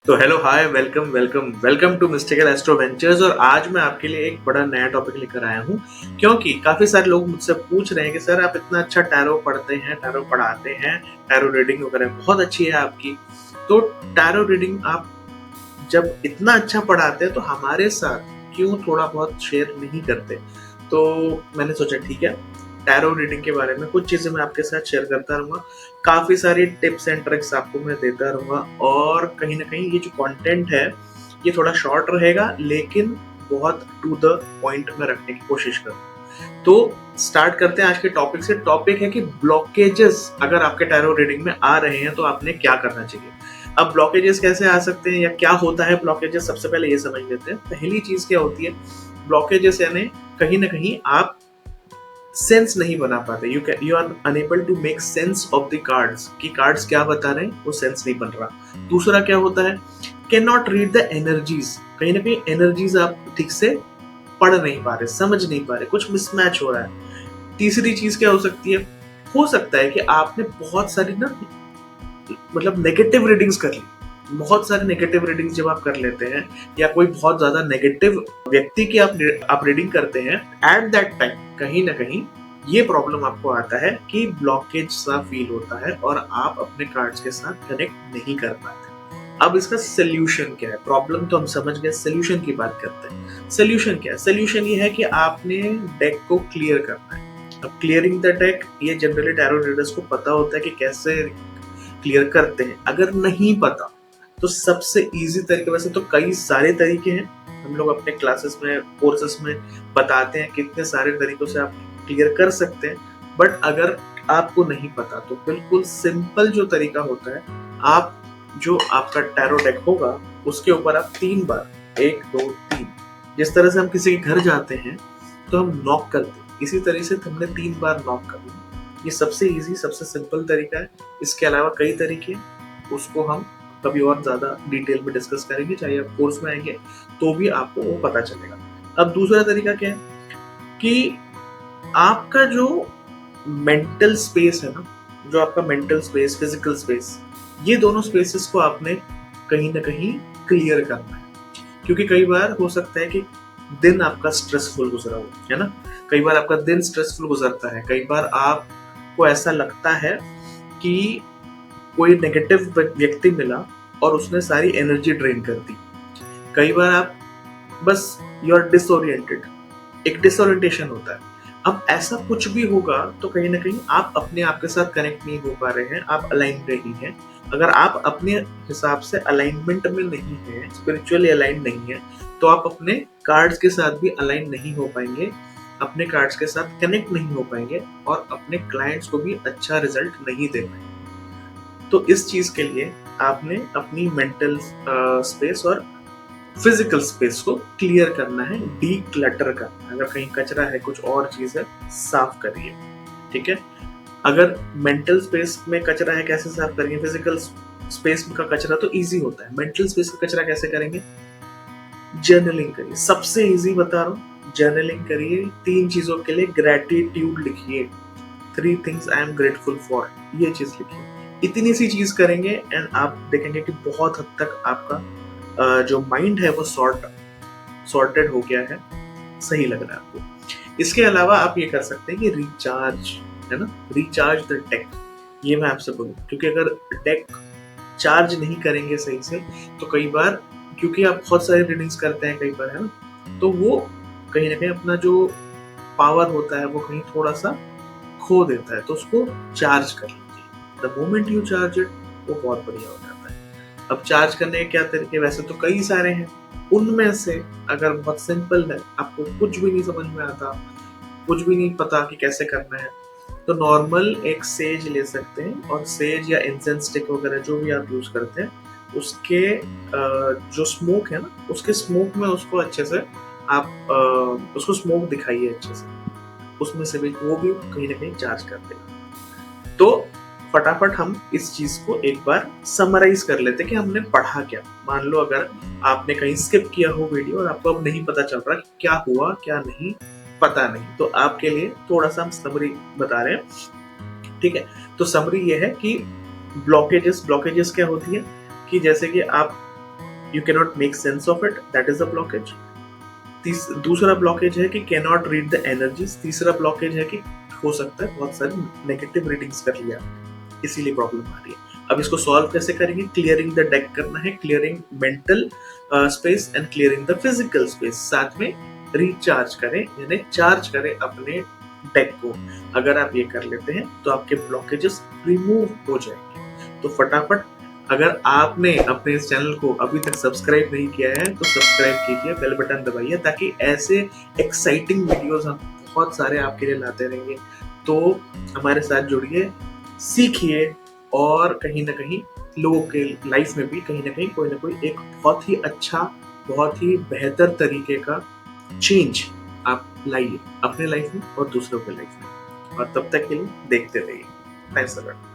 तो hello hi welcome welcome welcome to mystical astro ventures. और आज मैं आपके लिए एक बड़ा नया टॉपिक लेकर आया हूँ, क्योंकि काफी सारे लोग मुझसे पूछ रहे हैं कि सर आप इतना अच्छा टैरो पढ़ते हैं, टैरो पढ़ाते हैं, टैरो रीडिंग वगैरह बहुत अच्छी है आपकी। तो टैरो रीडिंग आप जब इतना अच्छा पढ़ाते हैं तो हमारे साथ क्यों थोड़ा बहुत शेयर नहीं करते। तो मैंने सोचा ठीक है, टैरो रीडिंग के बारे में कुछ चीजें मैं आपके साथ शेयर करता रहूंगा। काफी सारी टिप्स एंड ट्रिक्स आपको मैं देता रहूंगा, और कहीं ना कहीं ये जो कंटेंट है ये थोड़ा शॉर्ट रहेगा, लेकिन बहुत टू द पॉइंट में रखने की कोशिश करूंगा। तो स्टार्ट करते हैं आज के टॉपिक से। टॉपिक है कि ब्लॉकेजेस अगर आपके टैरो रीडिंग में आ रहे हैं तो आपने क्या करना चाहिए। अब ब्लॉकेजेस कैसे आ सकते हैं या क्या होता है ब्लॉकेजेस, सबसे पहले ये समझ लेते हैं। पहली चीज क्या होती है, ब्लॉकेजेस यानी कहीं ना कहीं आप सेंस नहीं बना पाते। You are unable to make sense of the cards, कि कार्ड्स क्या बता रहे हैं वो सेंस नहीं बन रहा। दूसरा क्या होता है, can not read the energies, कहीं ना कहीं एनर्जीज आप ठीक से पढ़ नहीं पा रहे, समझ नहीं पा रहे, कुछ मिसमैच हो रहा है। तीसरी चीज क्या हो सकती है, हो सकता है कि आपने बहुत सारी ना मतलब नेगेटिव रीडिंग्स कर ली। बहुत सारे नेगेटिव रीडिंग्स जब आप कर लेते हैं या कोई बहुत ज्यादा नेगेटिव व्यक्ति की आप रीडिंग करते हैं, एट दैट टाइम कहीं ना कहीं ये प्रॉब्लम आपको आता है कि ब्लॉकेज सा फील होता है और आप अपने कार्ड्स के साथ कनेक्ट नहीं कर पाते। अब इसका सोल्यूशन क्या है, प्रॉब्लम तो हम समझ गए, सोल्यूशन की बात करते हैं। सोल्यूशन क्या है, सोल्यूशन ये है कि आपने डेक को क्लियर करना है। अब क्लियरिंग द डेक ये जनरली टैरो रीडर्स को पता होता है कि कैसे क्लियर करते हैं। अगर नहीं पता तो सबसे इजी तरीके, वैसे तो कई सारे तरीके हैं, हम लोग अपने क्लासेस में कोर्सेस में बताते हैं कितने सारे तरीकों से आप क्लियर कर सकते हैं। बट अगर आपको नहीं पता तो बिल्कुल सिंपल जो तरीका होता है, आप जो आपका टैरो डेक होगा उसके ऊपर आप 3 बार, 1 2 3, जिस तरह से हम किसी के घर जाते हैं तो हम नॉक करते हैं, इसी तरह से हमने 3 बार नॉक करना। ये सबसे इजी सबसे सिंपल तरीका है। इसके अलावा कई तरीके हैं, उसको हम कभी और ज्यादा डिटेल में डिस्कस करेंगे, चाहे आप कोर्स में आएंगे तो भी आपको वो पता चलेगा। अब दूसरा तरीका क्या है कि आपका जो मेंटल स्पेस है ना, जो आपका मेंटल स्पेस, फिजिकल स्पेस, ये दोनों स्पेसेस को आपने कहीं ना कहीं क्लियर करना है। क्योंकि कई बार हो सकता है कि दिन आपका स्ट्रेसफुल गुजरा हो, है ना। कई बार आपका दिन स्ट्रेसफुल गुजरता है, कई बार आपको ऐसा लगता है कि कोई नेगेटिव व्यक्ति मिला और उसने सारी एनर्जी ड्रेन कर दी। कई बार आप बस यू आर डिसोरिएंटेड, एक डिसोरिएंटेशन होता है। अब ऐसा कुछ भी होगा तो कहीं ना कहीं आप अपने आप के साथ कनेक्ट नहीं हो पा रहे हैं, आप अलाइन नहीं हैं। अगर आप अपने हिसाब से अलाइनमेंट में नहीं है, स्पिरिचुअली अलाइन नहीं है, तो आप अपने कार्ड्स के साथ भी अलाइन नहीं हो पाएंगे, अपने कार्ड्स के साथ कनेक्ट नहीं हो पाएंगे और अपने क्लाइंट्स को भी अच्छा रिजल्ट नहीं दे पाएंगे। तो इस चीज के लिए आपने अपनी मेंटल स्पेस और फिजिकल स्पेस को क्लियर करना है, डी क्लटर करना है। अगर कहीं कचरा है, कुछ और चीज है, साफ करिए। ठीक है, अगर मेंटल स्पेस में कचरा है कैसे साफ करेंगे, फिजिकल स्पेस का कचरा तो इजी होता है, मेंटल स्पेस का कचरा कैसे करेंगे, जर्नलिंग करिए। सबसे इजी बता रहा हूँ, जर्नलिंग करिए। 3 चीजों के लिए ग्रेटिट्यूड लिखिए, 3 things I am grateful for, ये चीज लिखिए। इतनी सी चीज करेंगे एंड आप देखेंगे कि बहुत हद तक आपका जो माइंड है वो सॉर्टेड हो गया है, सही लग रहा है आपको। इसके अलावा आप ये कर सकते हैं कि रिचार्ज, है ना, रिचार्ज द डेक। ये मैं आपसे बोलूँ, क्योंकि अगर डेक चार्ज नहीं करेंगे सही से तो कई बार, क्योंकि आप बहुत सारी रीडिंग्स करते हैं कई बार, है ना, तो वो कहीं ना कहीं अपना जो पावर होता है वो कहीं थोड़ा सा खो देता है। तो उसको चार्ज कर लीजिए। The moment you charge it, वो बहुत बढ़िया हो जाता है। अब चार्ज करने के क्या तरीके, वैसे तो कई सारे हैं, उनमें से अगर बहुत सिंपल है, आपको कुछ भी नहीं समझ में आता, कुछ भी नहीं पता कि कैसे करना है, तो नॉर्मल एक सेज ले सकते हैं, और सेज या इंसेंस स्टिक वगैरह जो भी आप यूज करते हैं, उसके जो स्मोक है ना, उसके स्मोक में उसको अच्छे से आप उसको स्मोक दिखाइए अच्छे से, उसमें से भी वो भी कहीं ना कहीं चार्ज कर देगा। तो फटाफट हम इस चीज को एक बार समराइज कर लेते हैं कि हमने पढ़ा क्या। मान लो अगर आपने कहीं स्किप किया हो वीडियो और आपको अब नहीं पता चल रहा कि क्या हुआ क्या नहीं, पता नहीं, तो आपके लिए थोड़ा सा हम समरी बता रहे हैं। ठीक है, तो समरी ये है कि ब्लॉकेजेस क्या होती है कि जैसे कि आप you can not make sense of it, that is the blockage. दूसरा ब्लॉकेज है कि can not read the energies. तीसरा ब्लॉकेज है कि हो सकता है बहुत सारी नेगेटिव रीडिंग्स कर लिया, इसीलिए प्रॉब्लम आ रही है। अब इसको सॉल्व कैसे करेंगे? क्लियरिंग द डेक करना है, clearing mental space and clearing the physical space. साथ में रिचार्ज करें, यानी चार्ज करें अपने डेक को। अगर आप ये कर लेते हैं तो आपके ब्लॉकेजेस रिमूव हो जाएंगे। तो फटाफट, अगर आपने अपने इस चैनल को अभी तक सब्सक्राइब नहीं किया है तो सब्सक्राइब कीजिए, बेल बटन दबाइए, ताकि ऐसे एक्साइटिंग वीडियोस हम बहुत सारे आपके लिए लाते रहेंगे। तो हमारे साथ जुड़िए, सीखिए, और कहीं ना कहीं लोगों के लाइफ में भी कहीं ना कहीं कोई ना कोई एक बहुत ही अच्छा, बहुत ही बेहतर तरीके का चेंज आप लाइए अपने लाइफ में और दूसरों के लाइफ में। और तब तक के लिए देखते रहिए। Thanks a lot.